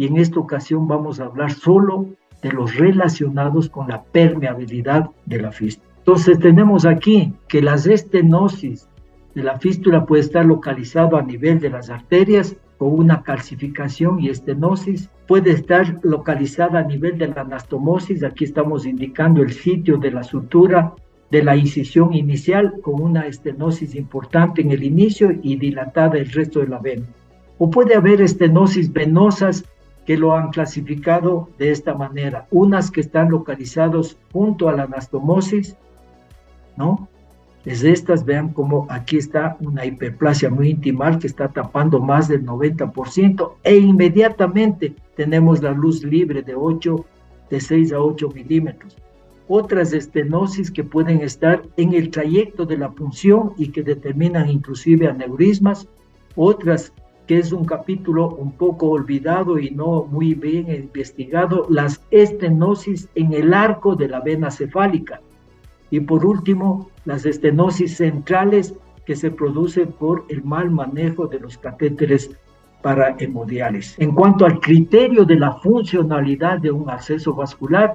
y en esta ocasión vamos a hablar solo de los relacionados con la permeabilidad de la fístula. Entonces tenemos aquí que las estenosis de la fístula puede estar localizado a nivel de las arterias con una calcificación y estenosis, puede estar localizada a nivel de la anastomosis, aquí estamos indicando el sitio de la sutura de la incisión inicial con una estenosis importante en el inicio y dilatada el resto de la vena. O puede haber estenosis venosas que lo han clasificado de esta manera, unas que están localizadas junto a la anastomosis, ¿no? Desde estas, vean cómo aquí está una hiperplasia muy intimal que está tapando más del 90% e inmediatamente tenemos la luz libre de 6 a 8 milímetros. Otras estenosis que pueden estar en el trayecto de la punción y que determinan inclusive aneurismas, otras que es un capítulo un poco olvidado y no muy bien investigado, las estenosis en el arco de la vena cefálica. Y por último, las estenosis centrales que se producen por el mal manejo de los catéteres parahemodiales. En cuanto al criterio de la funcionalidad de un acceso vascular,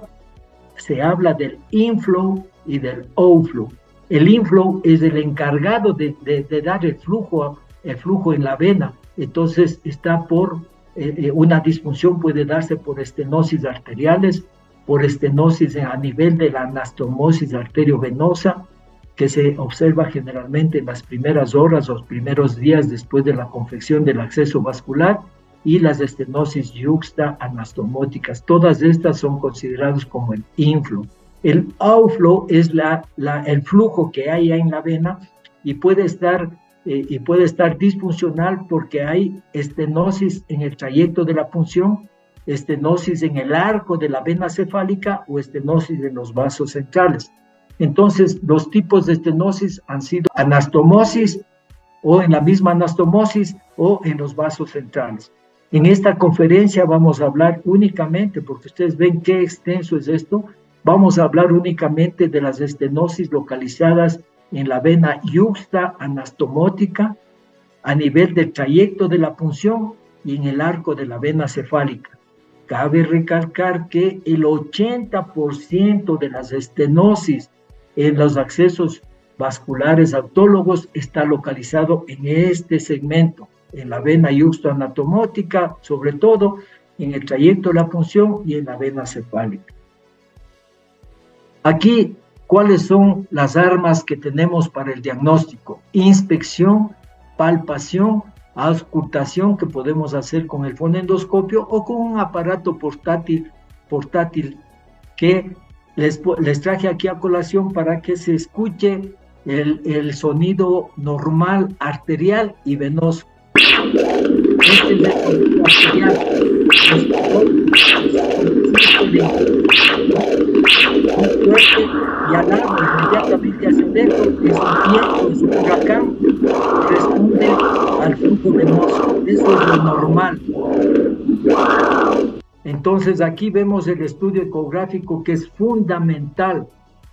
se habla del inflow y del outflow. El inflow es el encargado de dar el flujo en la vena, entonces está por una disfunción, puede darse por estenosis arteriales, por estenosis a nivel de la anastomosis arteriovenosa, que se observa generalmente en las primeras horas o los primeros días después de la confección del acceso vascular, y las estenosis yuxta anastomóticas. Todas estas son consideradas como el inflow. El outflow es el flujo que hay en la vena y puede estar disfuncional porque hay estenosis en el trayecto de la punción, estenosis en el arco de la vena cefálica o estenosis en los vasos centrales. Entonces, los tipos de estenosis han sido anastomosis o en la misma anastomosis o en los vasos centrales. En esta conferencia vamos a hablar únicamente, porque ustedes ven qué extenso es esto, vamos a hablar únicamente de las estenosis localizadas en la vena yuxta anastomótica a nivel del trayecto de la punción y en el arco de la vena cefálica. Cabe recalcar que el 80% de las estenosis en los accesos vasculares autólogos está localizado en este segmento, en la vena yuxto-anatomótica, sobre todo en el trayecto de la punción y en la vena cefálica. Aquí, ¿cuáles son las armas que tenemos para el diagnóstico? Inspección, palpación, auscultación que podemos hacer con el fonendoscopio o con un aparato portátil que les traje aquí a colación para que se escuche el sonido normal arterial y venoso. Este es el sonido arterial. Y alarma inmediatamente hacia adentro, es un viento, es un huracán, responde al flujo venoso. Eso es lo normal. Entonces aquí vemos el estudio ecográfico que es fundamental,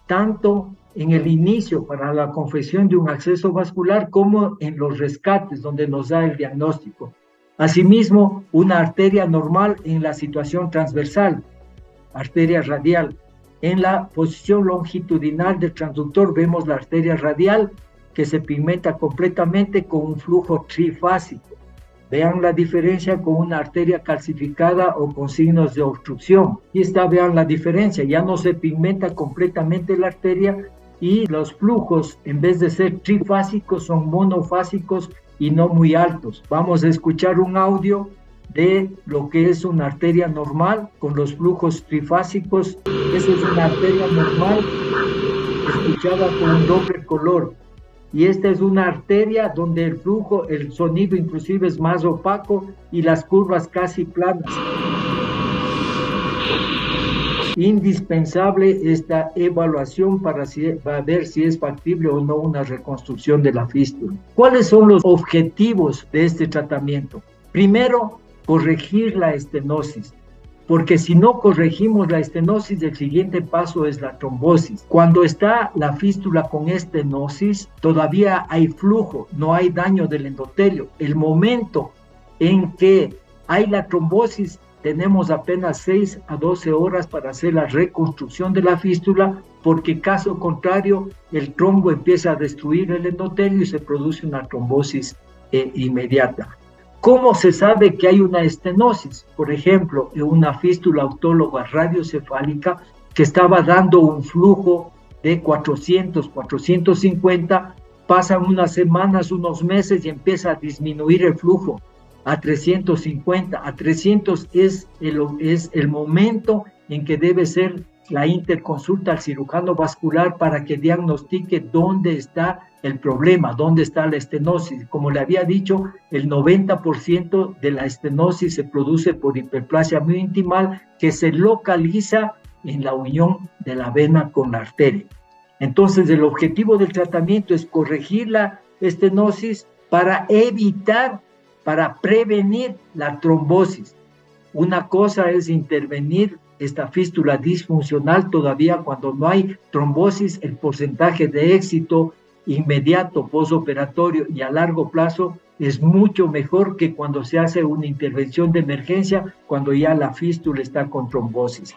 tanto en el inicio para la confección de un acceso vascular como en los rescates donde nos da el diagnóstico. Asimismo, una arteria normal en la situación transversal, arteria radial. En la posición longitudinal del transductor vemos la arteria radial que se pigmenta completamente con un flujo trifásico. Vean la diferencia con una arteria calcificada o con signos de obstrucción. Aquí está, vean la diferencia, ya no se pigmenta completamente la arteria y los flujos, en vez de ser trifásicos, son monofásicos y no muy altos. Vamos a escuchar un audio de lo que es una arteria normal con los flujos trifásicos. Esa es una arteria normal escuchada con un doble color. Y esta es una arteria donde el flujo, el sonido inclusive es más opaco y las curvas casi planas. Indispensable esta evaluación para ver si es factible o no una reconstrucción de la fístula. ¿Cuáles son los objetivos de este tratamiento? Primero, corregir la estenosis, porque si no corregimos la estenosis, el siguiente paso es la trombosis. Cuando está la fístula con estenosis, todavía hay flujo, no hay daño del endotelio. El momento en que hay la trombosis, tenemos apenas 6 a 12 horas para hacer la reconstrucción de la fístula, porque caso contrario, el trombo empieza a destruir el endotelio y se produce una trombosis inmediata. ¿Cómo se sabe que hay una estenosis? Por ejemplo, en una fístula autóloga radiocefálica que estaba dando un flujo de 400, 450, pasan unas semanas, unos meses y empieza a disminuir el flujo a 350, a 300 es el momento en que debe ser la interconsulta al cirujano vascular para que diagnostique dónde está el problema, dónde está la estenosis. Como le había dicho, el 90% de la estenosis se produce por hiperplasia miointimal que se localiza en la unión de la vena con la arteria. Entonces, el objetivo del tratamiento es corregir la estenosis para evitar, para prevenir la trombosis. Una cosa es intervenir esta fístula disfuncional todavía cuando no hay trombosis, el porcentaje de éxito inmediato, postoperatorio y a largo plazo es mucho mejor que cuando se hace una intervención de emergencia, cuando ya la fístula está con trombosis.